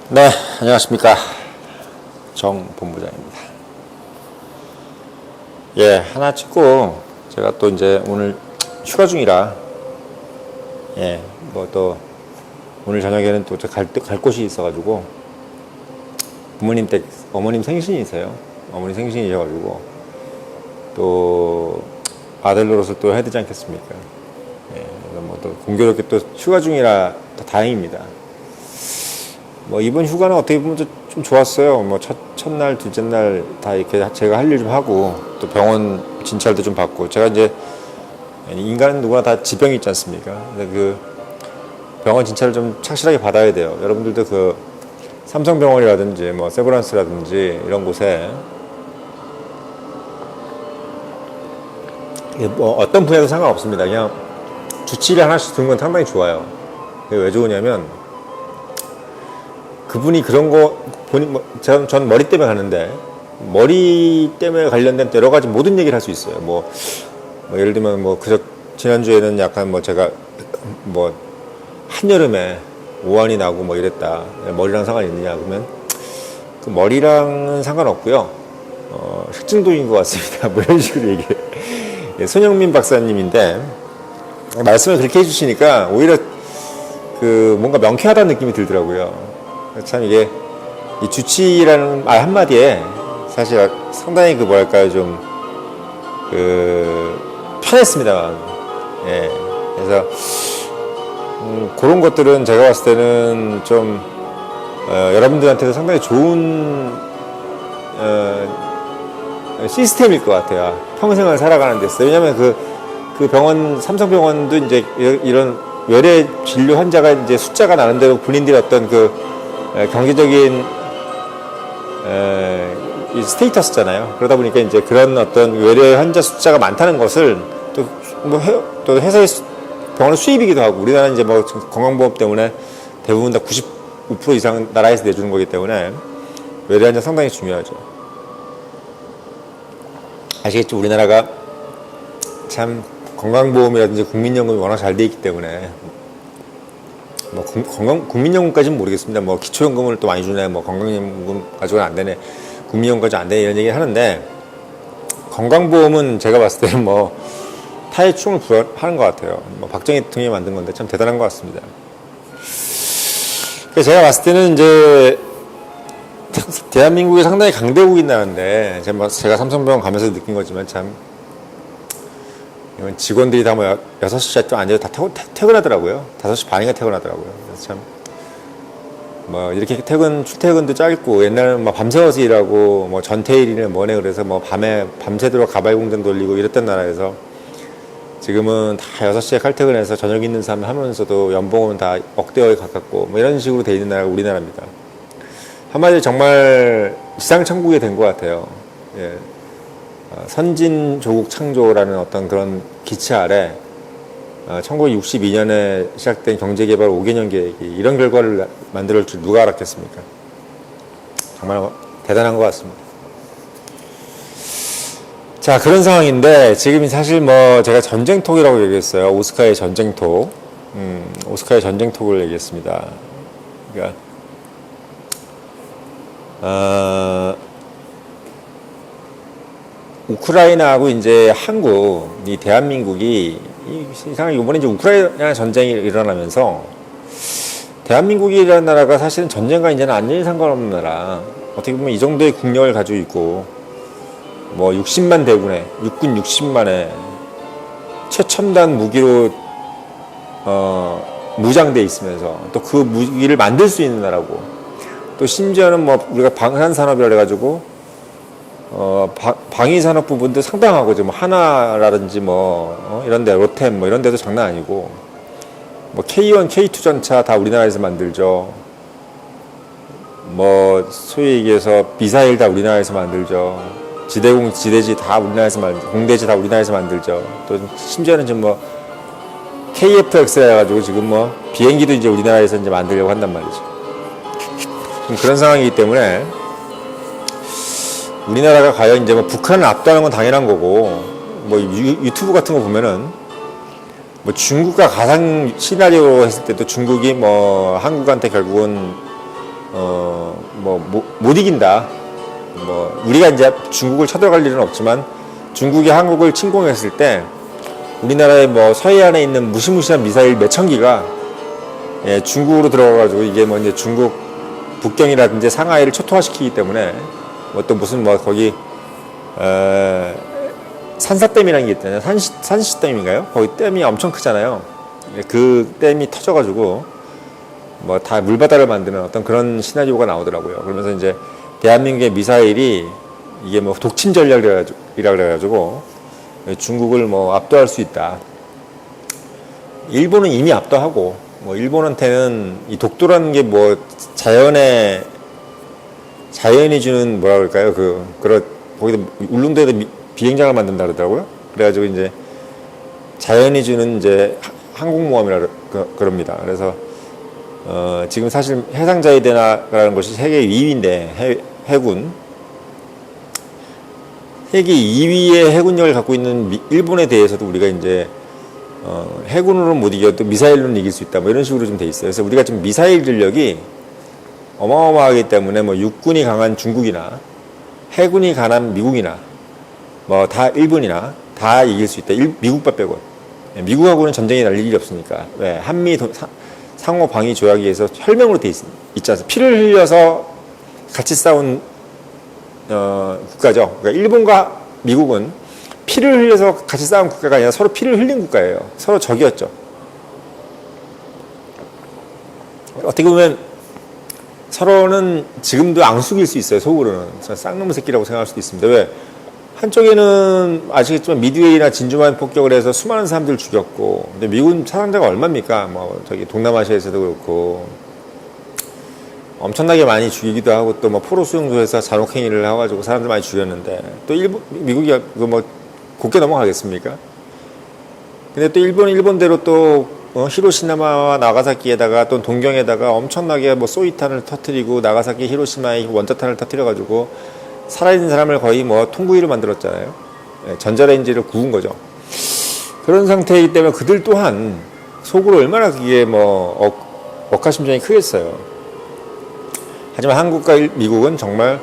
네, 안녕하십니까. 정 본부장입니다. 예, 하나 찍고, 제가 또 이제 오늘 휴가 중이라, 예, 뭐 또, 오늘 저녁에는 또 갈 곳이 있어가지고, 부모님 댁, 어머님 생신이세요. 어머니 생신이셔가지고, 또, 아들 노릇을 또 해야 되지 않겠습니까. 예, 그래서 뭐 또 공교롭게 또 휴가 중이라 더 다행입니다. 뭐 이번 휴가는 어떻게 보면 좀 좋았어요. 뭐 첫날, 둘째 날 다 이렇게 제가 할 일 좀 하고 또 병원 진찰도 좀 받고 제가 이제 인간은 누구나 다 지병이 있지 않습니까? 근데 그 병원 진찰을 좀 착실하게 받아야 돼요. 여러분들도 그 삼성병원이라든지 뭐 세브란스라든지 이런 곳에 뭐 어떤 분야도 상관없습니다. 그냥 주치의를 하나씩 두는 건 상당히 좋아요. 왜 좋으냐면 그분이 그런 거 본인 전 머리 때문에 가는데 머리 때문에 관련된 여러 가지 모든 얘기를 할 수 있어요. 뭐 예를 들면 뭐 지난주에는 약간 뭐 제가 뭐 한여름에 오한이 나고 뭐 이랬다. 머리랑 상관이 있느냐 그러면 그 머리랑은 상관없고요. 식중독인 것 같습니다. 뭐 이런 식으로 얘기해요. 예, 손영민 박사님인데 말씀을 그렇게 해주시니까 오히려 그 뭔가 명쾌하다는 느낌이 들더라고요. 참 이게 이 주치의라는 말 한마디에 사실 상당히 그 뭐랄까요 좀 그 편했습니다. 예. 그래서 그런 것들은 제가 봤을 때는 좀 여러분들한테도 상당히 좋은 시스템일 것 같아요. 평생을 살아가는 데서. 왜냐하면 그 병원 삼성병원도 이제 이런 외래 진료 환자가 이제 숫자가 나름대로 본인들의 어떤 그 경제적인 이 스테이터스잖아요. 그러다 보니까 이제 그런 어떤 외래 환자 숫자가 많다는 것을 또 회사의 병원의 수입이기도 하고 우리나라는 이제 뭐 건강보험 때문에 대부분 다 95% 이상 나라에서 내주는 거기 때문에 외래 환자 상당히 중요하죠. 아시겠죠? 우리나라가 참 건강보험이라든지 국민연금이 워낙 잘 돼 있기 때문에 뭐 국민연금까지는 모르겠습니다. 뭐 기초연금을 또 많이 주네, 뭐 건강연금 가지고는 안 되네, 국민연금까지 안 되네 이런 얘기 하는데 건강보험은 제가 봤을 때는 뭐 타의 충을 부여하는 것 같아요. 뭐 박정희 대통령이 만든 건데 참 대단한 것 같습니다. 그래서 제가 봤을 때는 이제 대한민국이 상당히 강대국이 나는데 제가 삼성병원 가면서 느낀 거지만 참 직원들이 다 뭐 6시에 좀 앉아서 다 퇴근하더라고요. 5시 반인가 퇴근하더라고요. 그래서 참, 뭐, 이렇게 출퇴근도 짧고, 옛날에는 뭐 밤새워서 일하고, 뭐 전태일이네 뭐네 그래서 뭐 밤새도록 가발 공장 돌리고 이랬던 나라에서 지금은 다 6시에 칼퇴근해서 저녁 있는 사람 하면서도 연봉은 다 억대어에 가깝고, 뭐 이런 식으로 돼 있는 나라가 우리나라입니다. 한마디로 정말 지상천국이 된 것 같아요. 예. 선진 조국 창조라는 어떤 그런 기치 아래 1962년에 시작된 경제개발 5개년 계획이 이런 결과를 만들 줄 누가 알았겠습니까? 정말 대단한 것 같습니다. 자, 그런 상황인데 지금 사실 뭐 제가 전쟁톡이라고 얘기했어요. 오스카의 전쟁톡. 오스카의 전쟁톡을 얘기했습니다. 그러니까 우크라이나하고 이제 한국, 이 대한민국이 이상하게 이번에 이제 우크라이나 전쟁이 일어나면서 대한민국이라는 나라가 사실은 전쟁과 이제는 완전히 상관없는 나라. 어떻게 보면 이 정도의 국력을 가지고 있고 뭐 60만 대군에 육군 60만에 최첨단 무기로 무장돼 있으면서 또 그 무기를 만들 수 있는 나라고 또 심지어는 뭐 우리가 방산산업이라 그래가지고 방위산업 부분도 상당하고, 뭐, 하나라든지 이런 데, 로템, 이런 데도 장난 아니고, 뭐, K1, K2 전차 다 우리나라에서 만들죠. 뭐, 소위 얘기해서 미사일 다 우리나라에서 만들죠. 지대공, 지대지 다 우리나라에서 공대지 다 우리나라에서 만들죠. 또, 심지어는 지금 뭐, KF-X라 해가지고 지금 뭐, 비행기도 이제 우리나라에서 이제 만들려고 한단 말이죠. 그런 상황이기 때문에, 우리나라가 과연 이제 뭐 북한을 압도하는 건 당연한 거고, 뭐 유튜브 같은 거 보면은 뭐 중국과 가상 시나리오 했을 때도 중국이 뭐 한국한테 결국은 못 이긴다. 우리가 이제 중국을 쳐들어갈 일은 없지만 중국이 한국을 침공했을 때 우리나라의 서해안에 있는 무시무시한 미사일 몇천 기가 중국으로 들어가가지고 이게 이제 중국 북경이라든지 상하이를 초토화시키기 때문에 또 무슨 거기 산사댐이라는 게 있잖아요. 산시댐인가요? 거기 댐이 엄청 크잖아요. 그 댐이 터져가지고 다 물바다를 만드는 어떤 그런 시나리오가 나오더라고요. 그러면서 이제 대한민국의 미사일이 이게 독침 전략이라 그래가지고 중국을 압도할 수 있다. 일본은 이미 압도하고 일본한테는 이 독도라는 게 자연이 주는 뭐라 그럴까요? 거기다 울릉도에도 비행장을 만든다 그러더라고요. 그래가지고 이제 자연이 주는 이제 항공모함이라 그럽니다. 그래서 지금 사실 해상자위대라는 것이 세계 2위인데 해군 세계 2위의 해군력을 갖고 있는 일본에 대해서도 우리가 이제 해군으로는 못 이겨도 미사일로는 이길 수 있다. 이런 식으로 좀 돼 있어요. 그래서 우리가 지금 미사일 전력이 어마어마하기 때문에 육군이 강한 중국이나 해군이 강한 미국이나 다 일본이나 다 이길 수 있다. 미국만 빼고. 미국하고는 전쟁이 날 일이 없으니까. 왜? 한미 상호 방위 조약에서 혈맹으로 돼 있지 않습니까? 피를 흘려서 같이 싸운 국가죠. 그러니까 일본과 미국은 피를 흘려서 같이 싸운 국가가 아니라 서로 피를 흘린 국가예요. 서로 적이었죠. 어떻게 보면 서로는 지금도 앙숙일 수 있어요. 속으로는 쌍놈의 새끼라고 생각할 수도 있습니다. 왜? 한쪽에는 아시겠지만 미드웨이나 진주만 폭격을 해서 수많은 사람들을 죽였고, 근데 미군 사상자가 얼마입니까? 저기 동남아시아에서도 그렇고 엄청나게 많이 죽이기도 하고 또 포로 수용소에서 잔혹행위를 해가지고 사람들 많이 죽였는데 또 미국이 곱게 넘어가겠습니까? 근데 또 일본대로 또 히로시마와 나가사키에다가 또 동경에다가 엄청나게 소위탄을 터뜨리고 나가사키 히로시마에 원자탄을 터뜨려가지고 살아있는 사람을 거의 통구이로 만들었잖아요. 전자레인지를 구운 거죠. 그런 상태이기 때문에 그들 또한 속으로 얼마나 그게 억하심정이 크겠어요. 하지만 한국과 미국은 정말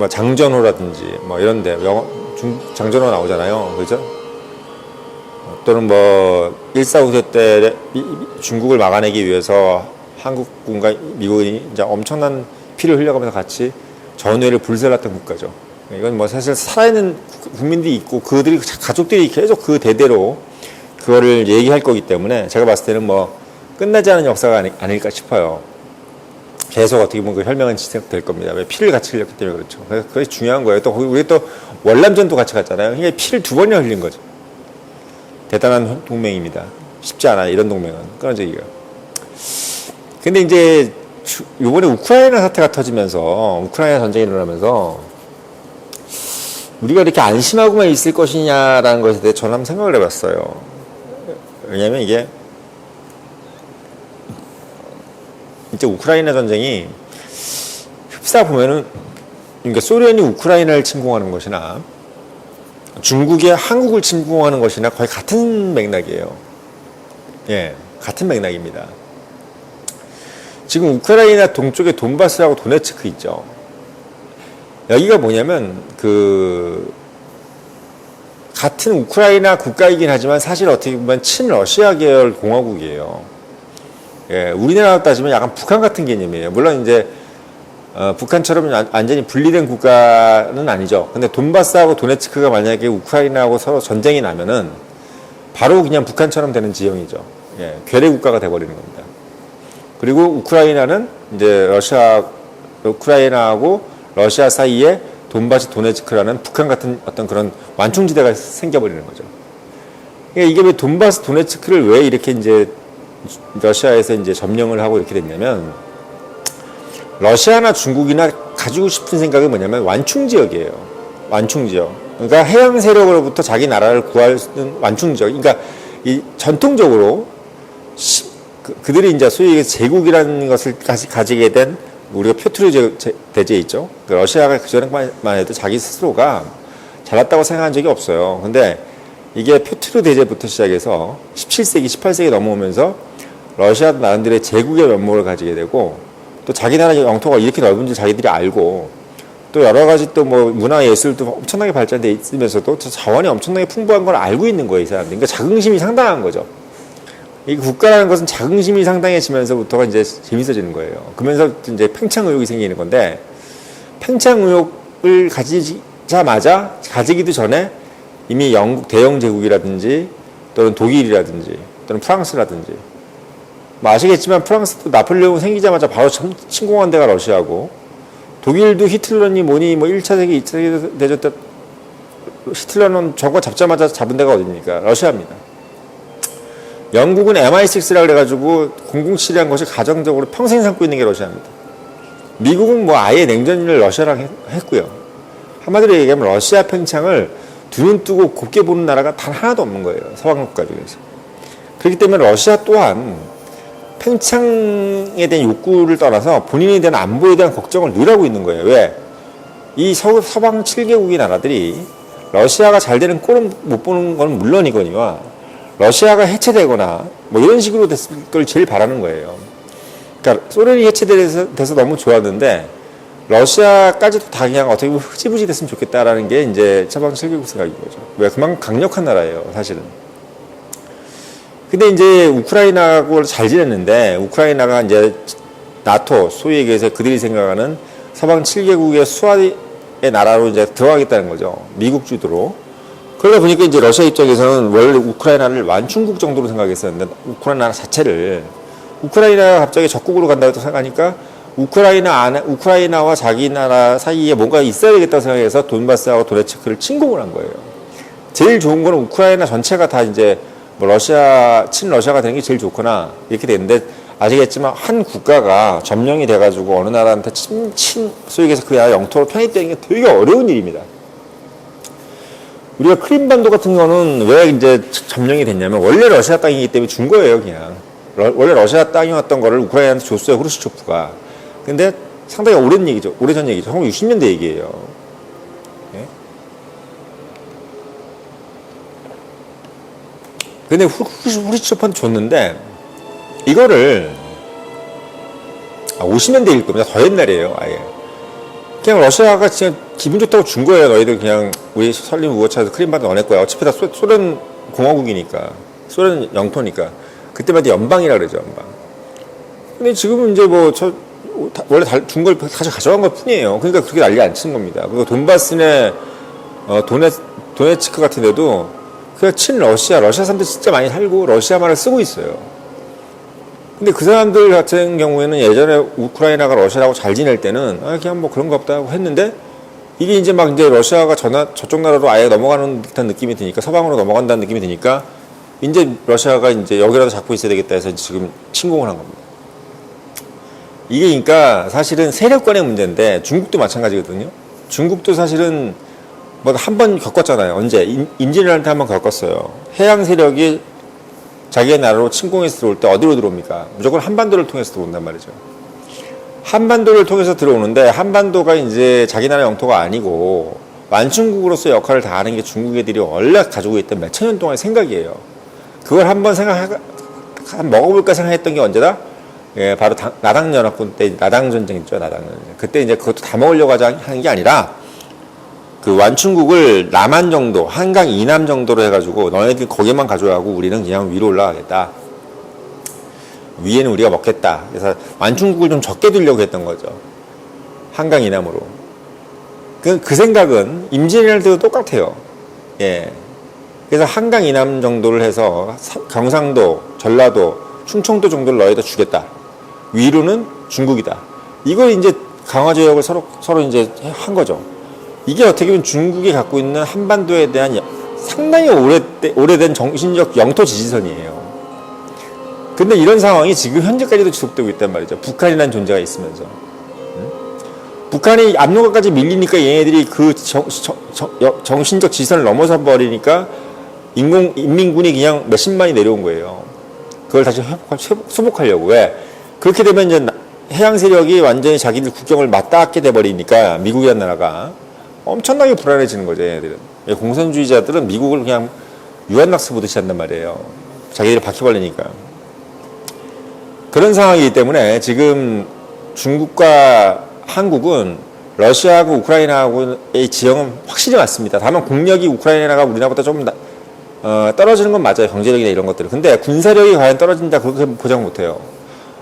장전호라든지 이런데 장전호 나오잖아요. 그죠? 또는 1.4 때 중국을 막아내기 위해서 한국군과 미국이 이제 엄청난 피를 흘려가면서 같이 전후회를 불살랐던 국가죠. 이건 사실 살아있는 국민들이 있고 그들이 가족들이 계속 그 대대로 그거를 얘기할 거기 때문에 제가 봤을 때는 끝나지 않은 역사가 아닐까 싶어요. 계속 어떻게 보면 그 혈맹은 지속될 겁니다. 왜? 피를 같이 흘렸기 때문에 그렇죠. 그래서 그게 중요한 거예요. 또 우리 또 월남전도 같이 갔잖아요. 이게 피를 2번이나 흘린 거죠. 대단한 동맹입니다. 쉽지 않아요. 이런 동맹은 끊어지기가. 근데 이제 이번에 우크라이나 사태가 터지면서 우크라이나 전쟁이 일어나면서 우리가 이렇게 안심하고만 있을 것이냐라는 것에 대해 저는 한번 생각을 해봤어요. 왜냐하면 이게 이제 우크라이나 전쟁이 흡사 보면은 그러니까 소련이 우크라이나를 침공하는 것이나 중국이 한국을 침공하는 것이나 거의 같은 맥락이에요. 예, 같은 맥락입니다. 지금 우크라이나 동쪽에 돈바스하고 도네츠크 있죠. 여기가 뭐냐면 같은 우크라이나 국가이긴 하지만 사실 어떻게 보면 친러시아 계열 공화국이에요. 예, 우리나라로 따지면 약간 북한 같은 개념이에요. 물론 이제 북한처럼 완전히 분리된 국가는 아니죠. 근데 돈바스하고 도네츠크가 만약에 우크라이나하고 서로 전쟁이 나면은 바로 그냥 북한처럼 되는 지형이죠. 예, 괴뢰 국가가 돼버리는 겁니다. 그리고 우크라이나는 이제 우크라이나하고 러시아 사이에 돈바스 도네츠크라는 북한 같은 어떤 그런 완충지대가 생겨버리는 거죠. 그러니까 이게 왜 돈바스 도네츠크를 왜 이렇게 이제 러시아에서 이제 점령을 하고 이렇게 됐냐면 러시아나 중국이나 가지고 싶은 생각이 뭐냐면 완충 지역이에요. 완충 지역. 그러니까 해양 세력으로부터 자기 나라를 구할 수 있는 완충 지역. 그러니까 이 전통적으로 그들이 이제 소위 제국이라는 것을 가지게 된 우리가 표트르 대제 있죠. 그 러시아가 그전에만 해도 자기 스스로가 잘났다고 생각한 적이 없어요. 근데 이게 표트르 대제부터 시작해서 17세기, 18세기 넘어오면서 러시아 나름대로의 제국의 면모를 가지게 되고 또 자기 나라 영토가 이렇게 넓은지 자기들이 알고 또 여러 가지 또 뭐 문화 예술도 엄청나게 발전돼 있으면서도 자원이 엄청나게 풍부한 걸 알고 있는 거예요, 이 사람들. 그러니까 자긍심이 상당한 거죠. 이 국가라는 것은 자긍심이 상당해지면서부터가 이제 재밌어지는 거예요. 그러면서 이제 팽창 의혹이 생기는 건데, 팽창 의혹을 가지자마자 가지기도 전에 이미 영국 대영 제국이라든지 또는 독일이라든지 또는 프랑스라든지 뭐 아시겠지만 프랑스도 나폴레옹 생기자마자 바로 침공한 데가 러시아고, 독일도 히틀러니 뭐니 뭐 1차 세계, 2차 세계 대전 때 히틀러는 저거 잡자마자 잡은 데가 어딥니까? 러시아입니다. 영국은 MI6라 그래가지고 007이라는 것이 가정적으로 평생 삼고 있는 게 러시아입니다. 미국은 뭐 아예 냉전을 러시아랑 했고요. 한마디로 얘기하면 러시아 팽창을 두 눈 뜨고 곱게 보는 나라가 단 하나도 없는 거예요. 서방 국가 중에서. 그렇기 때문에 러시아 또한 팽창에 대한 욕구를 떠나서 본인에 대한 안보에 대한 걱정을 늘 하고 있는 거예요. 왜? 이 서방 7개국의 나라들이 러시아가 잘 되는 꼴은 못 보는 건 물론이거니와 러시아가 해체되거나 뭐 이런 식으로 됐을 걸 제일 바라는 거예요. 그러니까 소련이 해체돼서 너무 좋았는데 러시아까지도 다 그냥 어떻게 보면 흐지부지 됐으면 좋겠다라는 게 이제 서방 7개국 생각인 거죠. 왜? 그만큼 강력한 나라예요, 사실은. 근데 이제 우크라이나하고 잘 지냈는데 우크라이나가 이제 나토, 소위 얘기해서 그들이 생각하는 서방 7개국의 수하의 나라로 이제 들어가겠다는 거죠. 미국 주도로. 그러다 보니까 이제 러시아 입장에서는 원래 우크라이나를 완충국 정도로 생각했었는데 우크라이나 자체를 우크라이나가 갑자기 적국으로 간다고 생각하니까 우크라이나와 자기 나라 사이에 뭔가 있어야 되겠다고 생각해서 돈바스하고 도네츠크를 침공을 한 거예요. 제일 좋은 거는 우크라이나 전체가 다 이제 뭐 친러시아가 되는 게 제일 좋거나 이렇게 되는데 아시겠지만 한 국가가 점령이 돼가지고 어느 나라한테 소위 얘기해서 그 나라 영토로 편입되는 게 되게 어려운 일입니다. 우리가 크림반도 같은 거는 왜 이제 점령이 됐냐면 원래 러시아 땅이기 때문에 준 거예요, 그냥. 원래 러시아 땅이었던 거를 우크라이나한테 줬어요, 후르시초프가. 근데 상당히 오래전 얘기죠. 1960년대 얘기예요. 예? 근데 후르시초프한테 줬는데 이거를 50년대일 겁니다. 더 옛날이에요, 아예. 그냥 러시아가 진짜 기분 좋다고 준 거예요. 너희들 그냥 우리 설림 우호차에서 크림반도 너네 거야. 어차피 다 소련 공화국이니까, 소련 영토니까. 그때마다 연방이라 그러죠, 연방. 근데 지금은 이제 원래 준 걸 다시 가져간 것 뿐이에요. 그러니까 그렇게 난리 안 치는 겁니다. 그리고 돈바스네 도네츠크 같은 데도 그냥 러시아 사람들 진짜 많이 살고 러시아말을 쓰고 있어요. 근데 그 사람들 같은 경우에는 예전에 우크라이나가 러시아하고 잘 지낼 때는 그냥 뭐 그런 거 없다 고 했는데 이게 이제 막 이제 러시아가 저쪽 나라로 아예 넘어가는 듯한 느낌이 드니까 서방으로 넘어간다는 느낌이 드니까 이제 러시아가 이제 여기라도 잡고 있어야 되겠다 해서 지금 침공을 한 겁니다. 이게 그러니까 사실은 세력간의 문제인데 중국도 마찬가지거든요. 중국도 사실은 뭐 한 번 겪었잖아요. 언제? 임진왜란 때 한 번 겪었어요. 해양 세력이 자기의 나라로 침공해서 들어올 때 어디로 들어옵니까? 무조건 한반도를 통해서 들어온단 말이죠. 한반도를 통해서 들어오는데 한반도가 이제 자기 나라 영토가 아니고 완충국으로서 역할을 다하는 게 중국 애들이 원래 가지고 있던 몇천 년 동안의 생각이에요. 그걸 한번 먹어볼까 생각했던 게 언제다? 예, 바로 나당연합군 때 나당 전쟁 있죠, 나당 전쟁. 그때 이제 그것도 다 먹으려고 하는 게 아니라 그 완충국을 남한 정도, 한강 이남 정도로 해가지고 너네들 거기만 가져가고 우리는 그냥 위로 올라가겠다. 위에는 우리가 먹겠다. 그래서 완충국을 좀 적게 두려고 했던 거죠. 한강 이남으로. 그 생각은 임진왜란 때도 똑같아요. 예. 그래서 한강 이남 정도를 해서 경상도, 전라도, 충청도 정도를 너희다 주겠다. 위로는 중국이다. 이걸 이제 강화조약을 서로 이제 한 거죠. 이게 어떻게 보면 중국이 갖고 있는 한반도에 대한 상당히 오래된 정신적 영토 지지선이에요. 근데 이런 상황이 지금 현재까지도 지속되고 있단 말이죠. 북한이라는 존재가 있으면서. 북한이 압록강까지 밀리니까 얘네들이 그 정신적 지선을 넘어서 버리니까 인민군이 그냥 몇십만이 내려온 거예요. 그걸 다시 수복하려고. 왜? 그렇게 되면 이제 해양 세력이 완전히 자기들 국경을 맞닿게 돼버리니까 미국이라는 나라가 엄청나게 불안해지는 거죠, 얘네들은. 공산주의자들은 미국을 그냥 유한낙스 보듯이 한단 말이에요. 자기들이 바퀴벌레니까. 그런 상황이기 때문에 지금 중국과 한국은 러시아하고 우크라이나하고의 지형은 확실히 맞습니다. 다만 국력이 우크라이나가 우리나라보다 좀 떨어지는 건 맞아요. 경제력이나 이런 것들. 근데 군사력이 과연 떨어진다 그렇게 보장 못해요.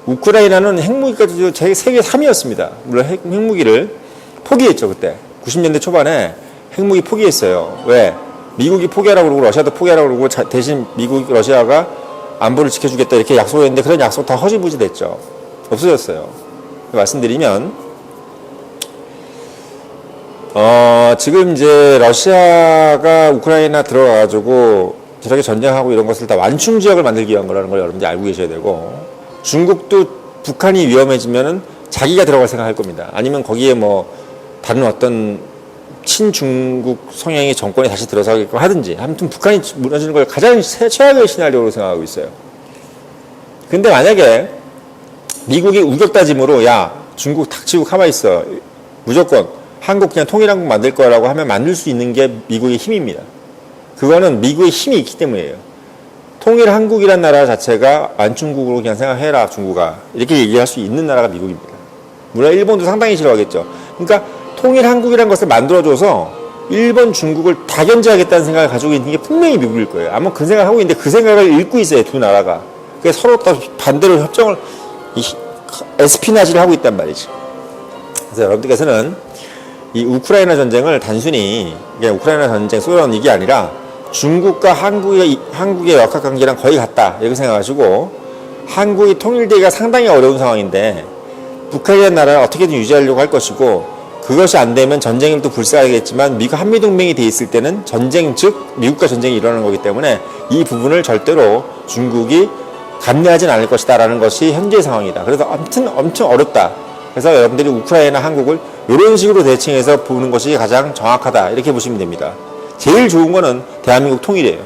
우크라이나는 핵무기까지도 세계 3위였습니다. 물론 핵무기를 포기했죠. 그때 90년대 초반에 핵무기 포기했어요. 왜? 미국이 포기하라고 그러고 러시아도 포기하라고 그러고 대신 미국, 러시아가 안보를 지켜주겠다 이렇게 약속을 했는데 그런 약속 다 허지부지 됐죠. 없어졌어요. 말씀드리면 지금 이제 러시아가 우크라이나 들어가가지고 저렇게 전쟁하고 이런 것을 다 완충 지역을 만들기 위한 거라는 걸 여러분들이 알고 계셔야 되고, 중국도 북한이 위험해지면은 자기가 들어갈 생각할 겁니다. 아니면 거기에 뭐 다른 어떤 친중국 성향의 정권이 다시 들어서게끔 하든지, 아무튼 북한이 무너지는 걸 가장 최악의 시나리오로 생각하고 있어요. 근데 만약에 미국이 우격다짐으로 야 중국 닥치고 가만히 있어, 무조건 한국 그냥 통일한국 만들 거라고 하면 만들 수 있는 게 미국의 힘입니다. 그거는 미국의 힘이 있기 때문이에요. 통일한국이란 나라 자체가 완충국으로 그냥 생각해라 중국아, 이렇게 얘기할 수 있는 나라가 미국입니다. 물론 일본도 상당히 싫어하겠죠. 그러니까 통일한국이란 것을 만들어줘서 일본, 중국을 다 견제하겠다는 생각을 가지고 있는 게 분명히 미국일 거예요. 아마 그 생각을 하고 있는데 그 생각을 읽고 있어요, 두 나라가. 그래서 서로 또 반대로 협정을 에스피나지를 하고 있단 말이지. 그래서 여러분들께서는 이 우크라이나 전쟁을 단순히 그냥 우크라이나 전쟁, 소련 이게 아니라 중국과 한국의 역학관계랑 거의 같다 이렇게 생각하시고, 한국이 통일되기가 상당히 어려운 상황인데 북한이라는 나라를 어떻게든 유지하려고 할 것이고, 그것이 안 되면 전쟁을 또 불사하겠지만 미국 한미동맹이 돼 있을 때는 전쟁, 즉 미국과 전쟁이 일어나는 거기 때문에 이 부분을 절대로 중국이 감내하진 않을 것이다 라는 것이 현재의 상황이다. 그래서 아무튼 엄청 어렵다. 그래서 여러분들이 우크라이나, 한국을 이런 식으로 대칭해서 보는 것이 가장 정확하다 이렇게 보시면 됩니다. 제일 좋은 거는 대한민국 통일이에요.